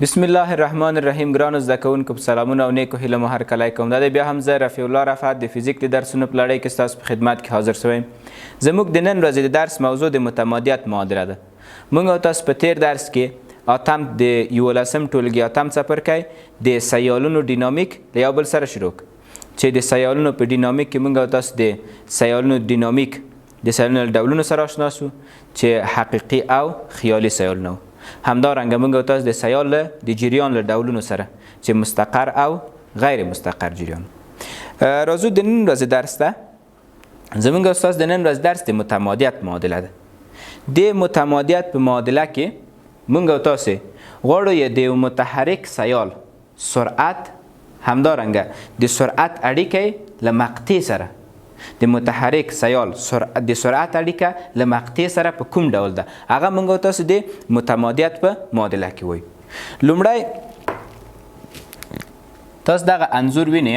بسم الله الرحمن الرحیم. ګرانو زده کوونکو په سلامونه او نیکو هیله مو هرکلی کوم. دا بیا هم زه رفیع الله رفعت د فزیک د درسونو په لړۍ کې ستاسو په خدمت کې حاضر شوم. زموږ د نن ورځې د درس موضوع د متمادیت معادله ده. موږ او تاسو په تیر درس کې اتم د 11 ټولګي اتم څپرکی د سیالونو ډینامیک له یو بل سره شروع چې د سیالونو په ډینامیک کې موږ او تاسو د سیالونو ډینامیک د سیالونو ډولونو سره آشنا شو چې حقیقي او خیالي سیالونه. همدارنګه موږ تاسو د سیال د جریان له ډولونو سره چې مستقر او غیر مستقر جریان. راځو د نن ورځې درس ته. زموږ استاد د نن ورځې درس د متمادیت معادله ده. د متمادیت په معادله کې موږ تاسو غواړو د یو متحرک سیال سرعت همدارنګه د سرعت اړیکه له مقطع سره د متحرک سیال د سرعت اړیکه له مقطع سره په کوم ډول ده هغه موږ تاسو د متمادیت په معادله کې وایو. لومړی تاسو دغه انځور وینئ.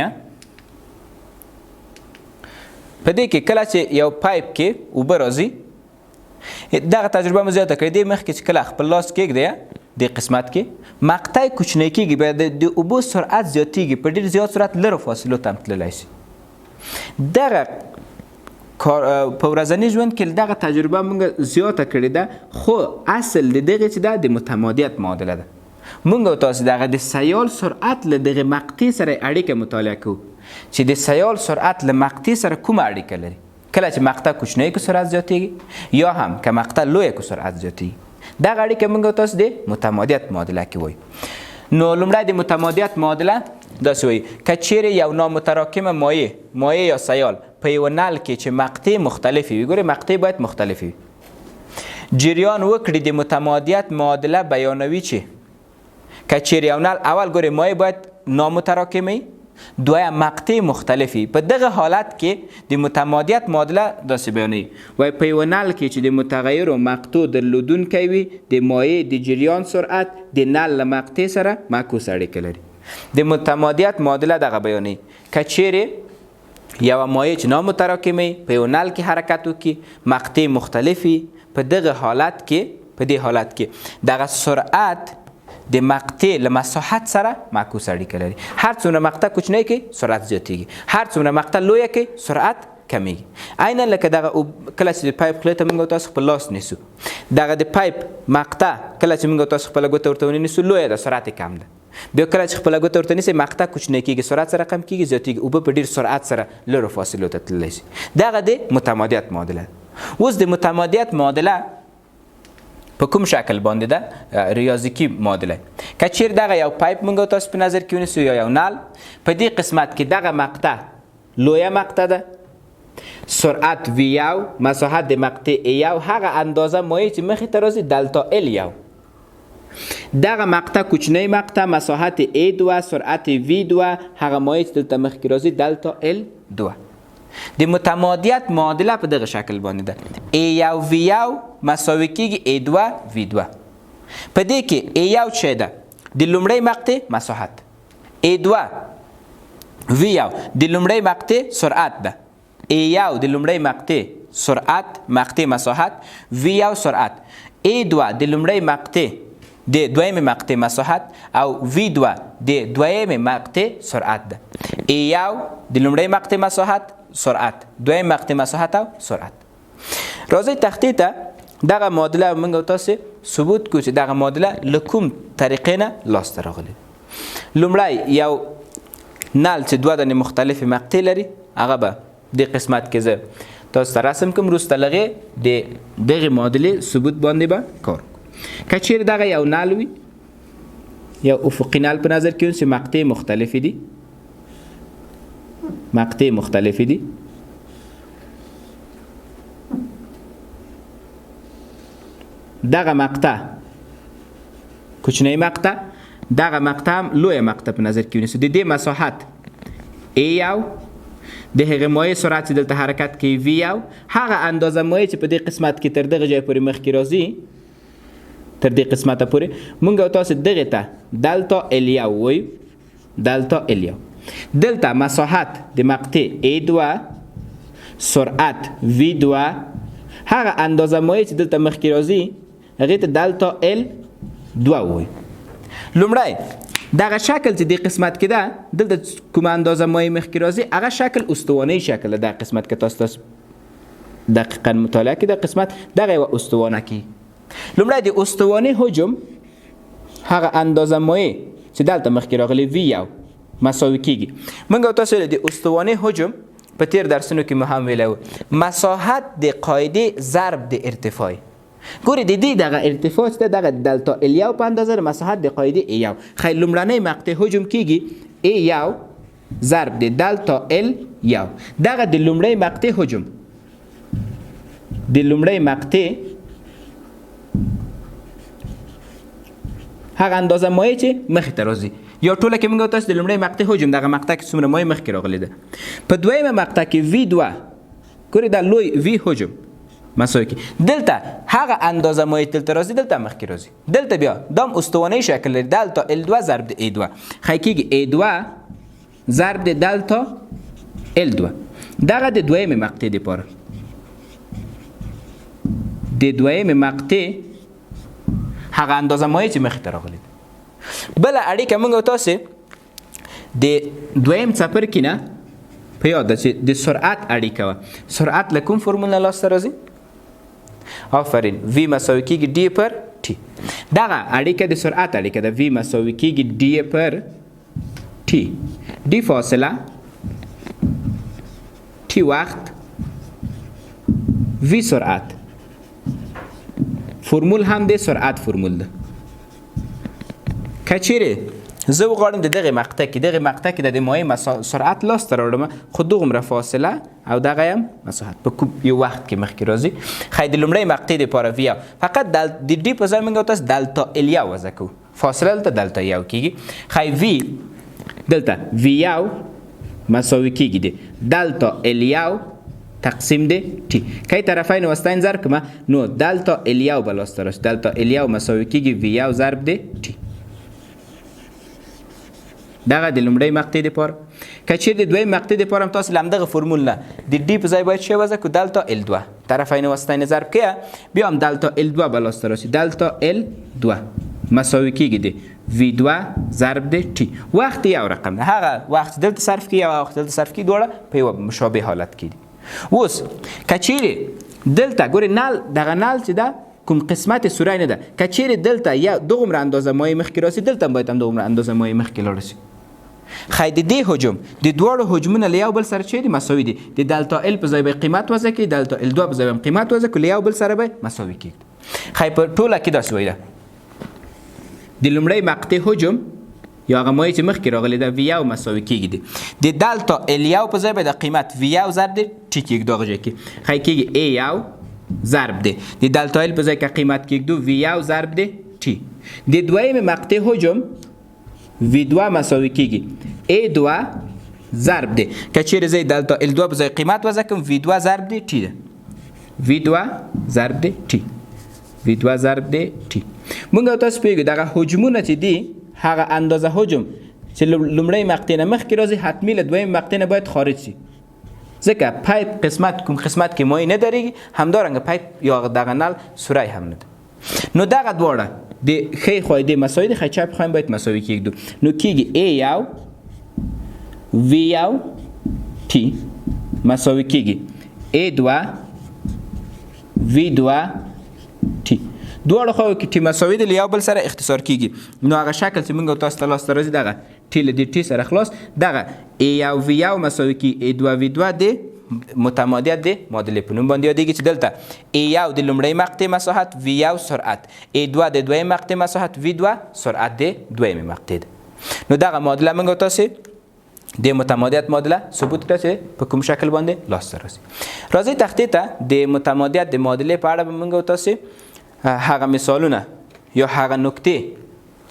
په دې کې کله چې یو پایپ کې اوبه راځي، دغه تجربه مو زیاته کړې. دې مخکې چې کله خپل لاس کېږدئ د قسمت کې مقطع کوچنی کېږي، بیا د اوبو سرعت زیاتېږي، په ډېر زیات سرعت لرو فاصلو ته هم تللی شي. دغه په ورځني ژوند کې دغه تجربه موږ زیاته کړې ده، خو اصل د دغه چې ده د متمادیت معادله ده. موږ تاسو دغه د سیال سرعت له دغه مقطع سره اړیکه مطالعه کوو چې د سیال سرعت له مقطع سره کومه اړیکه لري. کله چې مقطع کوچنی کو سرعت زیاتېږي یا هم که مقطع لوی کو سرعت زیاتېږي، دغه اړیکه موږ تاسو د متمادیت معادله کې وایو. نو لومړی د متمادیت معادله داسې وایي که چیرې یو نامتراکمه مایع یا سیال په یو نل کې چې مقطع مختلفې وي، ګورئ مقطع باید مختلفې وي، جریان وکړي، د متمادیت معادله بیانوي چې که چیرې یو نل اول ګورئ مایع باید نامتراکمه وي، دویم مقطع مختلفې. په دغه حالت کې د متمادیت معادله داسې بیانوي وایي په یو نل کې چې د متغیرو مقطوع درلودونکی وي، د مایع د جریان سرعت د نل له مقطع سره معکوس اړیکه لري. د متمادیت معادله دغه بیانوي که چیرې یوه مایع چې نامتراکمه په یو نل کې حرکت وکړي، مقطع مختلف وي، په دغه حالت کې دغه سرعت د مقطع له مساحت سره معکوس اړیکه لري. هر څومره مقطع کوچنی کې سرعت زیاتېږي، هر څومره مقطع لویه کې سرعت کمیږي. عینا لکه دغه کله چې د پایپ خولې ته موږ تاسو خپل لاس نیسو، دغه د پایپ مقطع کله چې موږ تاسو خپله ګوته ورته ونیسو لویه ده، سرعت کم ده. بیا کله چې خپله ګوته ورته نیسئ مقطع کوچنی کېږي، سرعت سره کم کېږي، زیاتېږي، اوبه په ډېر سرعت سره لرو فاصلو ته تللی شي. دغه د متمادیت معادله. اوس د متمادیت معادله په کوم شکل باندې ده؟ ریاضیکي معادله. که چیرې دغه یو پایپ موږ تاسو په نظر کې ونیسو یا یو نل، په دې قسمت کې دغه مقطع لویه مقطع ده، سرعت V1، مساحت د مقطع A1 هغه اندازه مایع چې مخې ته راځي دلتا L1. دغه مقطع کوچنی مقطع مساحت A2، سرعت V2 هغه مایع چې دلته مخکې راځي دلتا L2. د متمادیت معادله په دغه شکل باندې ده. A1 V1 مساوي کېږي A2 V2. په دې کې A1 چې ده د لومړی مقطع مساحت، A2 V1 د لومړی مقطع سرعت ده، A1 د لومړی مقطع سرعت مقطع مساحت، V1 سرعت، A2 د لومړی مقطع د دویم مقطع مساحت او V2 د دویم مقطع سرعت ده. A1 د لومړی مقطع مساحت سرعت، دویم مقطع مساحت او سرعت. راځئ تختې ته دغه معادله موږ تاسو ثبوت کړو چې دغه معادله له کوم طریقې نه لاسته راغلې. لومړی یو نل چې دوه دانې مختلفې مقطع لري، هغه به د قسمت کې زه تاسو ته رسم کوم، وروسته لغې د دغې معادلې ثبوت باندې به کار کوو. که چیرې دغه یو نل وي، یو افقي نل په نظر کې ونیسو، مقطع مختلفې دي، مقطع مختلفې دي، دغه مقطع کوچنی مقطع، دغه مقطع هم لویه مقطع په نظر کې ونیسو، د دې مساحت A1، د هغې مایع سرعت چې دلته حرکت کوي V1 هغه اندازه مایع چې په دې قسمت کې تر دغه ځای پورې مخکې راځي، تر دې قسمته پورې موږ او تاسو دغې ته دلتا L1 وایو، دلتا L1. دلته مساحت د مقطع A2، سرعت V2 هغه اندازه مایع چې دلته مخکې راځي هغې ته دلتا L2 وایو. لومړی دغه شکل چې د قسمت کې ده دلته کوم اندازه مایع مخکې راځي هغه شکل استوانه شکل ده. د قسمت کې تاسو دقیقا مطالعه کې د قسمت دغه یو استوانه کې لومړی د استوانه حجم هغه اندازه مایع چې دلته مخکې راغلی V1 مساوي کیږي. موږ تاسو د استوانه حجم په تیر درسونو کې مهم ویلو مساحت د قاعده ضرب د ارتفاع. ګوري د دې دغه ارتفاع چې دغه دلتا L1 په اندازه مساحت د قاعده A1 خیر لومړنی مقطع حجم کیږي A1 ضرب د دلتا L1 دغه د لومړی مقطع حجم د لومړی مقطع هغه اندازه مایع چې مخې ته راځي یا ټوله کې موږ تاسو د لومړی مقطع حجم دغه مقطع کې څومره مایع مخکې راغلی ده په دویمه مقطع کې V2 ګوري دا لوی V حجم مساوي کې دلته هغه اندازه مایع دلته راځي دلته مخکې راځي دلته بیا دام استوانه شکل لري دلتا L2 ضرب د A2 خای کېږي A2 ضرب د دلتا L2 دغه د دویمه مقطع لپاره د دویمه مقطع هغه اندازه مایع چې مخې ته راغلی بل اړیکه موږ تاسو د دویم څپر کې نه په یاد ده چې د سرعت اړیکه وه سرعت له کوم فرمول نه لاسته راځي آفرین V مساوي کېږي D پر T دغه اړیکه د سرعت اړیکه ده V مساوي کېږي D پر T D فاصله T وخت V سرعت فرمول هم د سرعت فرمول ده کچیره زه وغواړم د دغه مقطع کې د مایع سرعت لاسته راوړم خو دغومره فاصله او دغه هم مساحت په کوم یو وخت کې مخکې راځي خی د لومړی مقطع دپاره V1 فقط د D په ځای موږ تاسو دلتا L1 وضع کوو فاصله دلته دلتا 1 کېږي خی V دلته V1 مساوي کېږي د دلتا L1 تقسیم د T کی طرفین وسطین ضرب کړم نو دلتا L1 به لاسته راشي دلتا L1 مساوي کېږي V1 ضرب د T دغه د لومړی مقطع لپاره که چیرې د دویم مقطع لپاره هم تاسو له همدغه فرمول نه د D په ځای باید څه وضع کړو دلتا L2 طرفین وسطین ضرب کړه بیا هم دلتا L2 به لاسته راشي دلتا L2 مساوي کېږي د V2 ضرب د T وخت یو رقم ده هغه وخت دلته صرف کړي او وخت دلته صرف کړي دواړه په یو مشابه حالت کې دي اوس که چیرې دلته ګورې نل دغه نل چې ده کوم قسمت سوری نه ده که چیرې دلته یا دغومره اندازه مایع مخکې راسي دلته هم باید هم دغومره اندازه مایع مخکې لاړ شي خی د دې حجم د دواړو حجمونه له یو بل سره چې دي مساوي دي د دلتا L په ځای به قیمت وضع کړي دلتا L2 په ځای به قیمت وضع کړي له یو بل سره به مساوي کېږي خی په ټوله کې داسې وایي ده د لومړی مقطع حجم یا هغه مایع چې مخکې راغلی ده V1 مساوي کېږي د دلتا L1 په ځای به د قیمت V1 ضرب د T کېږي دغه ځای کې خی کېږي A1 ضرب د دلتا L په ځای که قیمت کېږدو V1 ضرب د T د دویم مقطع حجم V2 مساوي کېږي A2 ضرب د که چیرې زه دلتا L2 په ځای قیمت وضع کړم V2 ضرب د T ده V2 ضرب د T V2 ضرب د T موږ تاسو پوهېږو دغه حجمونه چې دي هغه اندازه حجم چې لومړی مقطع نه مخکې راځي حتمي له دویم مقطع نه باید خارج شي ځکه پایپ قسمت کوم قسمت کې مایع نه درېږي همدارنګه پایپ یا دغه نل سوری هم نه ده نو دغه دواړه د ښی خوا د مساوي د ښی چپ خوا باید مساوي کېږدو نو کېږي A1 V1 T مساوي کېږي A2 V2 T دواړو خواو کې T مساوي د یو بل سره اختصار کېږي نو هغه شکل چې موږ تاسو ته لاسته راځي دغه T له د T سره خلاص دغه A1 V1 مساوي کېږي A2 V2 د متمادیت د معادلې په نوم باندې یادېږي چې دلته A1 د لومړی مقطع مساحت V1 سرعت A2 د دویم مقطع مساحت V2 سرعت د دویمې مقطع ده نو دغه معادله موږ تاسو د متمادیت معادله ثبوت کړه چې په کوم شکل باندې لاسته راځي راځي تختې ته د متمادیت د معادلې په اړه موږ تاسو هغه مثالونه یا هغه نکتې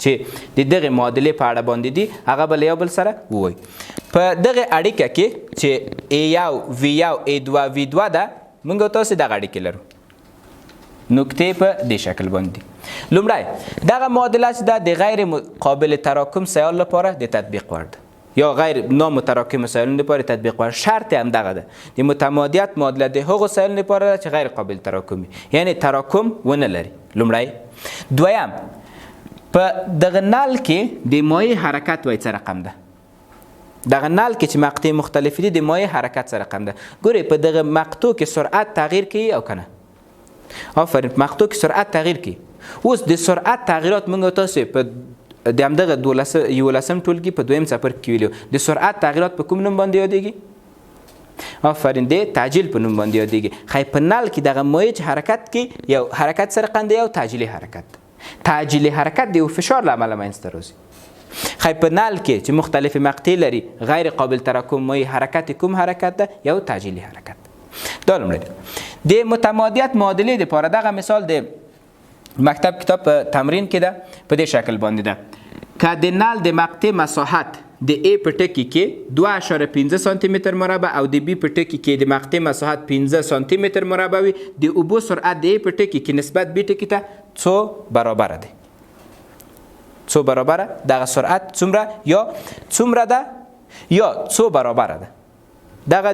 چې د دغه معادلې په اړه باندې دي هغه بل یو بل سره ووایي په دغه اړیکه کې چې A1 V1 A2 V2 ده موږ تاسو دغه اړیکې لرو نکتې په دې شکل باندې لومړی دغه معادله چې ده د غیر قابل تراکم سیال لپاره د تطبیق وړ ده یا غیر نامتراکم سیالونو لپاره تطبیق وړ شرط هم دغه ده د متمادیت معادله د هغو سیالونو لپاره چې غیر قابل تراکم یعنی تراکم ونه لري لومړی دویم په دغه نال کې د مایع حرکت وای څه رقم ده دغه نال کې چې مقطع مختلف دي د مایع حرکت څه رقم ده ګورئ په دغه مقطع کې سرعت تغییر کوي او کنه آفرین مقطع کې سرعت تغییر کوي اوس د سرعت تغییرات موږ تاسو په د همدغه 11 ټولګي په دویم څپرکي کې ویلو د سرعت تغییرات په کوم نوم باندې یادېږي آفرین د تعجیل په نوم باندې یادېږي خی په نال کې دغه مایع حرکت کې یو حرکت سره رقم دی یو تعجیلي حرکت تعجیلي حرکت د یو فشار له امله منځته راځي خی په نال کې چې مختلف مقطع لري غیر قابل تراکم مایع حرکت کوم حرکت ده یو تعجیلي حرکت دا لومړی د متمادیت معادلې لپاره دغه مثال د مکتب کتاب تمرین کې ده په دې شکل باندې ده که د نال د مقطع مساحت د A په ټکي کې 2.15 سانتی متر مربع او د B په ټکي کې د مقطع مساحت 15 سانتی متر مربع وي د اوبو سرعت د A په ټکي کې نسبت B ټکي ته څو برابر دی څو برابره دغه سرعت څومره یا څومره ده یا څو برابره ده دغه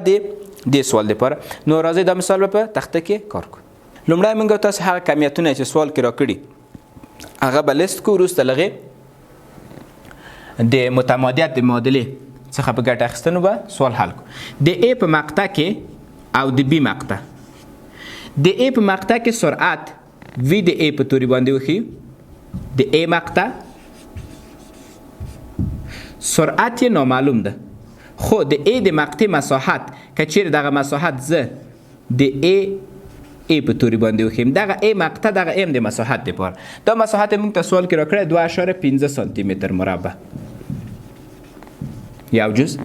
د سوال لپاره نو راځي دا مثال په تخته کې کار کوو لومړی موږ تاسو هغه کمیتونه چې سوال کې راکړي هغه به لیست کو وروسته لغې د متمادیت د معادلې څخه په ګټه اخیستنو به سوال حل کو د A په مقطع کې او د B مقطع د A په مقطع کې سرعت V د A په توري باندې وښیو د A مقطع سرعت یې نامعلوم ده خو د A د مقطع مساحت که چیرې دغه مساحت زه د A په توري باندې وښیم دغه A مقطع دغه M د مساحت لپاره دا مساحت موږ ته سوال کې راکړی 2.15 سانتی متر مربع یو جز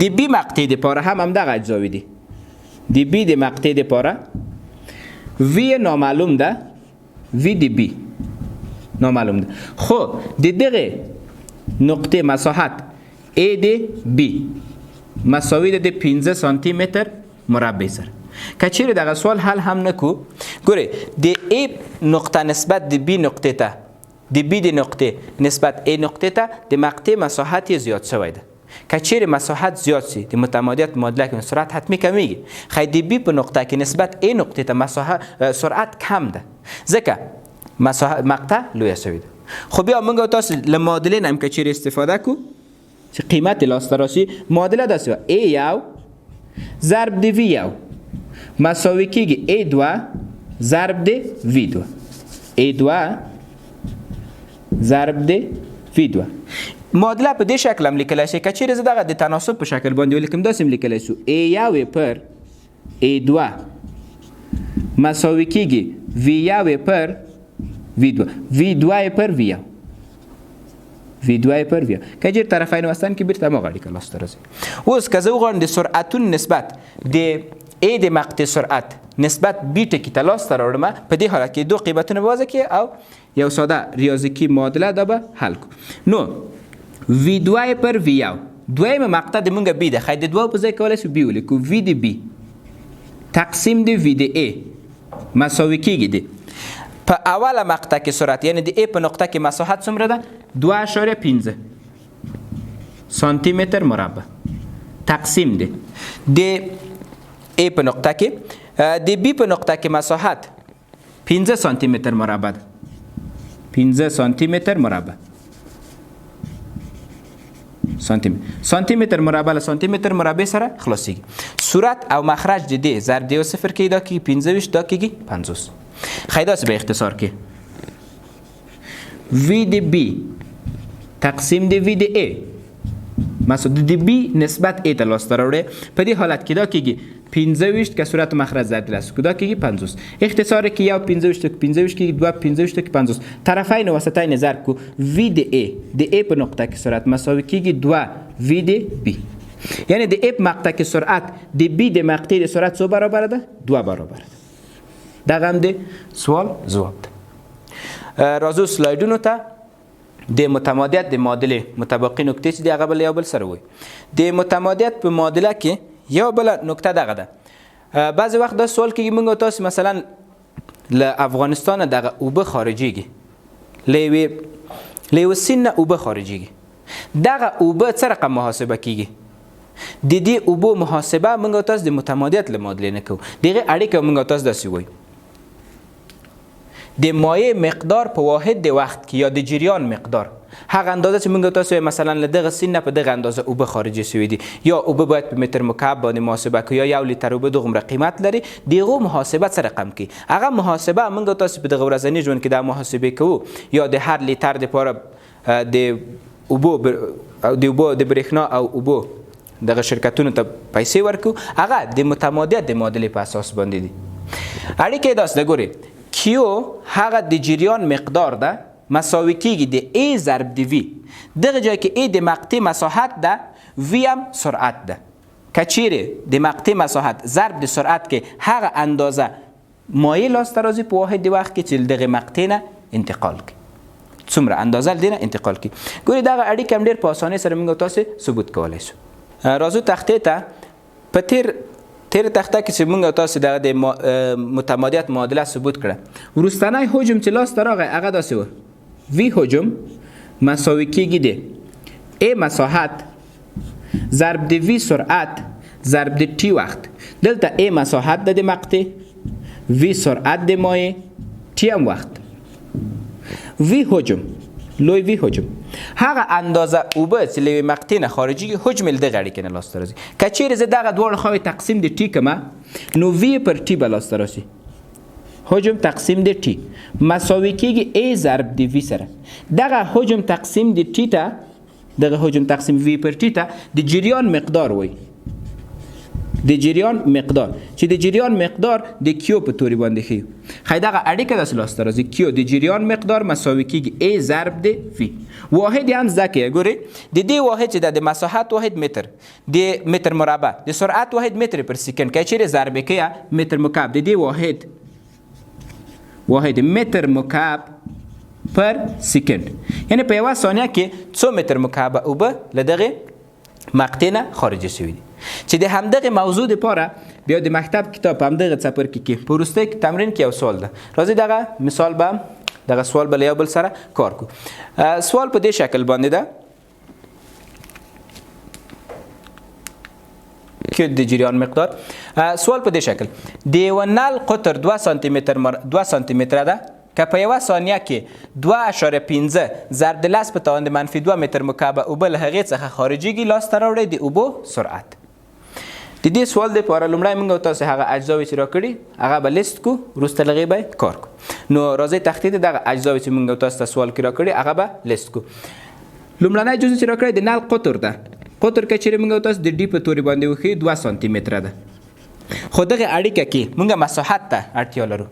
د B مقطع لپاره هم همدغه اجزاوي دي د B د مقطع لپاره V نامعلوم ده V د B نامعلوم ده خو د دغه نقطه مساحت A د B مساوي د 15 سانتی متر مربع سره که چیرې دغه سوال حل هم نکو ګورئ د A نقطه نسبت د B نقطه ته د B د نقطه نسبت A نقطه ته د مقطع مساحت زیات شوی ده که چیرې مساحت زیات شي د متمادیت معادله کې سرعت حتمی کمیږي خی د B په نقطه کې نسبت A نقطه ته سرعت کم ده ځکه مقطع لویه شوی ده خو بیا موږ تاسو له معادلې نه هم که چیرې استفاده کو چې قیمت لاسته راشي معادله داسې A یو ضرب د V یو مساوي کېږي A2 ضرب د V2 A2 ضرب د V2 معادله په دې شکل هم لیکلی شي که چیرې زه دغه د تناسب په شکل باندې ولیکم داسې هم لیکلی شو A1 پر A2 مساوي کېږي V1 پر V2 V2 پر V1 V2 پر V1 که چیرې طرفین وسطن کې بیرته هماغه اړیکه لاسته راځي اوس که زه وغواړم د سرعتونو نسبت د A د مقطع سرعت نسبت B ټکي ته لاسته راوړم په دې حالت کې دو قیمتونه به وضع کړي او یو ساده ریاضیکي معادله دا به حل کړو نو V2 پر V1 دویمه مقطع د مونږ B ده خی د دوه په ځای کولی شو B ولیکو V د B تقسیم د V د A مساوي کېږي دی په اوله مقطع کې سرعت یعنی د A په نقطه کې مساحت څومره ده 2.15 سانتی متر مربع تقسیم دی د A په نقطه کې د B په نقطه کې مساحت 15 سانتی متر مربع ده 15 سانتی متر مربع سانتی متر مربع له سانتی متر مربع سره خلاصیږي صورت او مخرج د دې ضرب د 0 کې دا کې 25 دا کې 50 خیداس به اختصار کې V د B تقسیم د V د A مساوي د B نسبت A ته لاسته راوړي په دې حالت کې دا کېږي 25 که صورت مخرج ضرب د 0 دا کېږي 50 اختصار کې یو 25 کېږي 2 25 کې 50 طرفین وسطین ضرب کو V د A په نقطه کې سرعت مساوي کېږي 2 V د B یعنی د A په مقطع کې سرعت د B د مقطع د سرعت څو برابر ده 2 برابر ده دغه هم د سوال جواب ده راځو سلایډونو ته د متمادیت د معادلې مطابقي نکتې چې د هغه بل یو بل سره وي د متمادیت په معادله کې یو بل نکته دغه ده بعضی وخت دا سوال کېږي موږ تاسو مثلا له افغانستان دغه اوبه خارجيږي له یوه سیند نه اوبه خارجيږي دغه اوبه څه رقم محاسبه کېږي د دې اوبو محاسبه موږ تاسو د متمادیت له معادلې نه کوو دغه اړیکه موږ تاسو داسې وایو د مایع مقدار په واحد د وخت کې یا د جریان مقدار هغه اندازه چې موږ تاسو مثلا له دغه سین نه په دغه اندازه اوبه خارجي شوي دي یا اوبه باید په متر مکعب باندې محاسبه کړو یا 1 لیتر اوبه دغومره قیمت لري دغه محاسبه څه رقم کې هغه محاسبه موږ تاسو په دغه ورځني ژوند کې د محاسبه کوو یا د هر لیتر لپاره د اوبو د برېښنا او اوبو دغه شرکتونو ته پیسې ورکو هغه د متمادیت د معادلې په اساس باندې دي. اړیکې داسې ده ګورئ کیو هغه د جریان مقدار ده مساوي کیږي د ای ضرب د وی دغه ځای کې ای د مقطع مساحت ده وی هم سرعت ده که چیرې د مقطع مساحت ضرب د سرعت کې هغه اندازه مایع لاسته راځي په واحد د وخت کې چې دغه مقطع نه انتقال کړي څومره اندازه له دې نه انتقال کړي. ګورئ دغه اړیکه هم ډېر په اسانۍ سره موږ تاسې ثبوت کولی شو. راځو تختې ته په تیر تخته کې چې موږ تاسو د متمادیت معادله ثبوت کړه وروستنی حجم چې لاسته راغی هغه داسې و وی حجم مساوي کیږي د ای مساحت ضرب د وی سرعت ضرب د تی وخت. دلته ای مساحت د مقطع وی سرعت د مایع تی هم وخت وی حجم لوی وی حجم هغه اندازه اوبه چې له مقطع نه خارجي حجم له دغه اړیکې نه لاسته راځي. که چیرې زه دغه دواړه خواوې تقسیم د ټي کړمه نو وی پر ټي به لاسته راسي حجم تقسیم د ټي مساوي کیږي ای ضرب د وی سره. دغه حجم تقسیم د ټي ته دغه حجم تقسیم وی پر ټي ته د جریان مقدار وای د جریان مقدار چې د جریان مقدار د کیو په توري باندې ښیو. خی دغه اړیکه داسې لاسته راځي کیو د جریان مقدار مساوي کیږي ای ضرب د وی. واحد هم زده کړئ ګورئ د دې واحد چې د مساحت واحد متر د متر مربع د سرعت واحد متر پر سکند که چیرې ضرب کړئ متر مکعب د دې واحد متر مکعب پر سکند یعنی په یوه ثانیه کې څو متر مکعب اوبه له دغه مقطع نه خارجي شوي دي. چې د همدغه موضوع دپاره بیا د مکتب کتاب په همدغه څپرکي کې په وروستي تمرین کې یو سوال ده. راځئ دغه مثال به دغه سوال به له یو بل سره کار کو. سوال په دې شکل باندې ده کې د جریان مقدار سوال په دې شکل د یو نل قطر 2 سانتي متره ده که په یوه ثانیه کې 2.15 ضرب د 10 په توان د -2 متر مکعب اوبه له هغې څخه خارجېږي لاسته راوړئ د اوبو سرعت. د دې سوال دپاره لومړی موږ تاسو هغه اجزاوې چې راکړي هغه به لیست کو وروسته له هغې به کار کو. نو راځئ تختې ته دغه اجزاوې چې موږ تاسو ته سوال کې راکړي هغه به لیست کو. لومړنی جزء چې راکړی د نل قطر ده قطر که چیرې موږ تاسو د ډي په توري باندې وښیو 2 سانتي متره ده خو دغه اړیکه کې موږ مساحت ته اړتیا لرو.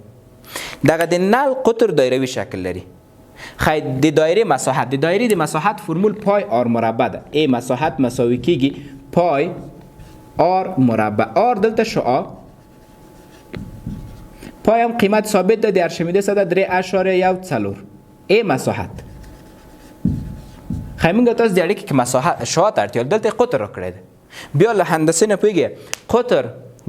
دغه د نل قطر دایروي شکل لري. خی د دایرې مساحت د دایرې د مساحت فرمول پای آر مربع ده. ای مساحت مساوي کیږي پای آر مربع. آر دلته شعاع پای هم قیمت ثابت ده د ارشمیدس ده 3.14. ای مساحت خی موږ تاسو د اړیکې کې مساحت شعاع ته اړتیا دلته قطر راکړی ده. بیا له هندسې نه پوهېږئ قطر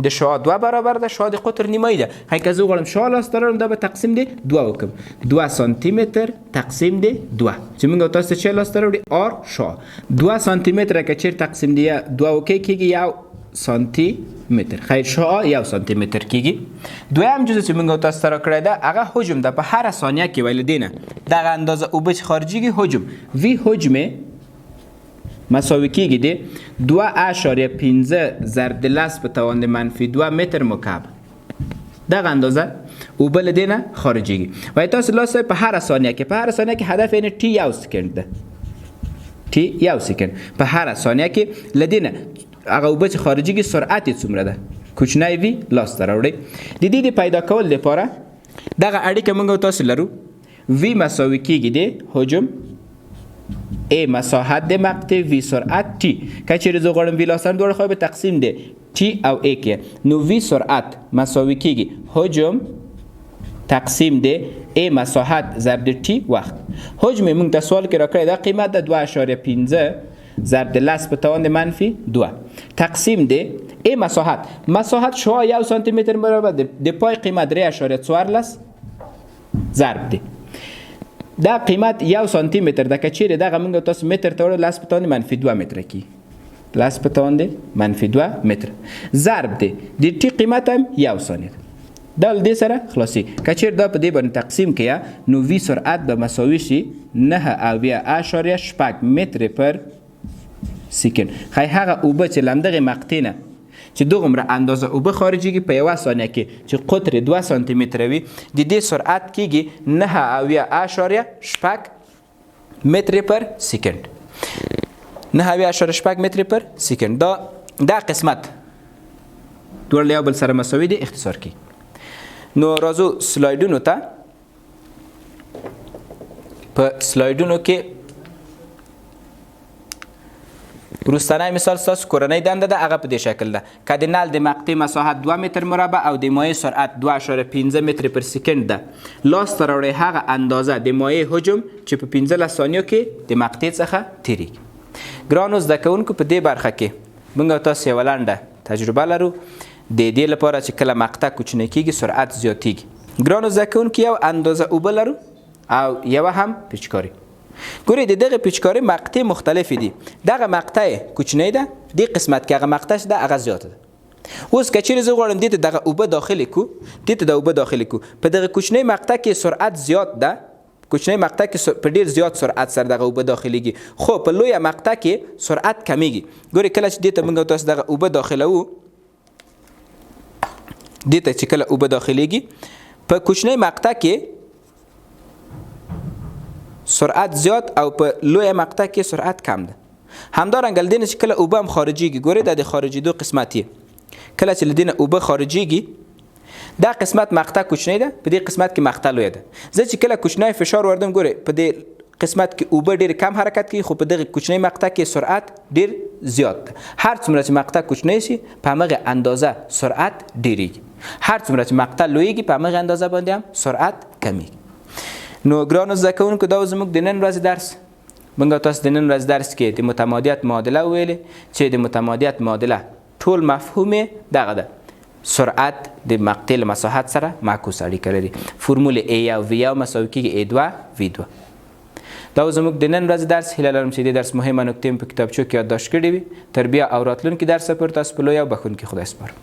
د شعاع 2 برابر ده شعاع د قطر نیمایي ده. خی که زه غواړم شعاع لاسته راوړم دا به تقسیم د 2 وکړم 2 سانتي متر تقسیم د 2 چې موږ تاسو ته چې لاسته راوړي آر شعاع 2 سانتي متره که چیرې تقسیم د 2 وکړئ کېږي 1 سانتي متر. خیر شعاع 1 سانتي متر کېږي. دویم جزء چې موږ تاسو ته راکړی ده هغه حجم ده. په هره ثانیه کې ویل دې نه دغه اندازه اوبه چې خارجېږي حجم وی حجم مساوي کیږي د 2.15 ضرب د 10 په توان د -2 متر مکعب. دغه اندازه اوبه له دې نه خارجېږي. وایي تاسو لاسه په هره ثانیه کې هدف یعنې ټي 1 سکند ده ټي 1 سکند په هره ثانیه کې له دې نه هغه اوبه چې خارجېږي سرعت یې څومره ده کوچنی وي لاسته راوړئ. د دې د پیدا کول دپاره دغه اړیکه موږ تاسو لرو وی مساوي کیږي د حجم ای مساحت د مقطع وی سرعت تی. که چیرې زه غواړم وی لاسته دواړه خواوې به تقسیم دی تی او ای کې نو وی سرعت مساوي کیږي حجم تقسیم دی ای مساحت ضرب د تی وخت. حجم موږ ته سوال کې راکړی دا قیمت ده 2.15 ضرب د 10 په توان د -2 تقسیم دی ای مساحت شعاع 1 سانتی متر برابر د پای قیمت 3.14 ضرب دی. دا قیمت 1 سانتی متر ده که چیرې دغه موږ تاسو متر ته وړو 10 په توان د -2 متره کې 10 په توان د -2 متر ضرب دی د ټي قیمت هم 1 ثانیه ده. دا له دې سره خلاصي. که چېرې دا په دې باندې تقسیم کړئ نو وي سرعت به مساوي شي 9.8 متر پر سکند. ښایي هغه اوبه چې له همدغې مقطع نه چې دغومره اندازه اوبه خارجېږي په یوه ثانیه کې چې قطر 2 سانتي متره وي د دې سرعت کېږي 9.8 متر پر سکند. 9.8 متر پر سکند. دا قسمت دواړه یو بل سره مساوي دي اختصار کی. نو راځو سلایډونو ته. په سلایډونو کې وروستنی مثال ستاسو کورنۍ دنده ده هغه په دې شکل ده. که د نل د مقطع مساحت 2 متر مربع او د مایع سرعت 2.5 متر پر سکند ده لاسته راوړئ هغه اندازه د مایع حجم چې په 15 ثانیو کې د مقطع څخه تیریږي. ګرانو زده کوونکو په دې برخه کې موږ تاسو یوه لنډه تجربه لرو د دې لپاره چې کله مقطع کوچنی کېږي سرعت زیاتېږي. ګرانو زده کوونکو یو اندازه اوبه لرو او یوه هم پیچکاري. ګورئ د دغه پیچکاري مقطع مختلفې دي. دغه مقطع کوچنی ده دې قسمت کې هغه مقطع چې ده هغه زیاته ده. اوس که چیرې زه غواړم دې ته دغه اوبه داخلې کړو دې ته د اوبه داخلې کړو په دغه کوچنی مقطع کې سرعت زیات ده. کوچنی مقطع کې په ډیر زیات سرعت سره دغه اوبه داخليږي خو په لویه مقطع کې سرعت کمیږي. ګورئ کله چې دې ته موږ تاسو دغه اوبه داخلوو دې ته چې کله اوبه داخليږي په کوچنی مقطع کې سرعت زیات او په لویه مقطع کې سرعت کم ده. همدارنګه لدینه چې کله اوبه هم خارجيږي ګورئ د خارجېدو قسمت یې کله چې لدینه اوبه خارجيږي دا قسمت مقطع کوچنی ده په دې قسمت کې مقطع لوی ده. زه چې کله کوچنی فشار وردم ګورئ په دې قسمت کې اوبه ډېر کم حرکت کوي خو په دغه کوچنی مقطع کې سرعت ډېر زیات ده. هر څومره چې مقطع کوچنی شي په همغه اندازه سرعت ډېریږي. هر څومره چې مقطع لویږي په همغه اندازه باندې هم سرعت کمیږي. نو ګرانو زده کوونکو دا زموږ د نن ورځې درس. موږ تاسو د نن ورځې درس کې د متمادیت معادله وویلې چې د متمادیت معادله ټول مفهوم دغه ده سرعت د مقطع له مساحت سره معکوس اړیکه لري. فرمول A1 V1 مساوي کېږي A2 V2. دا زموږ د نن ورځې درس. هیله لرم چې د درس مهمه نکتې په کتابچو کې یادداشت کړې وي. تر بیا او راتلونکي درس پورې تاسو په لوی او بخښونکي خدای سپارم.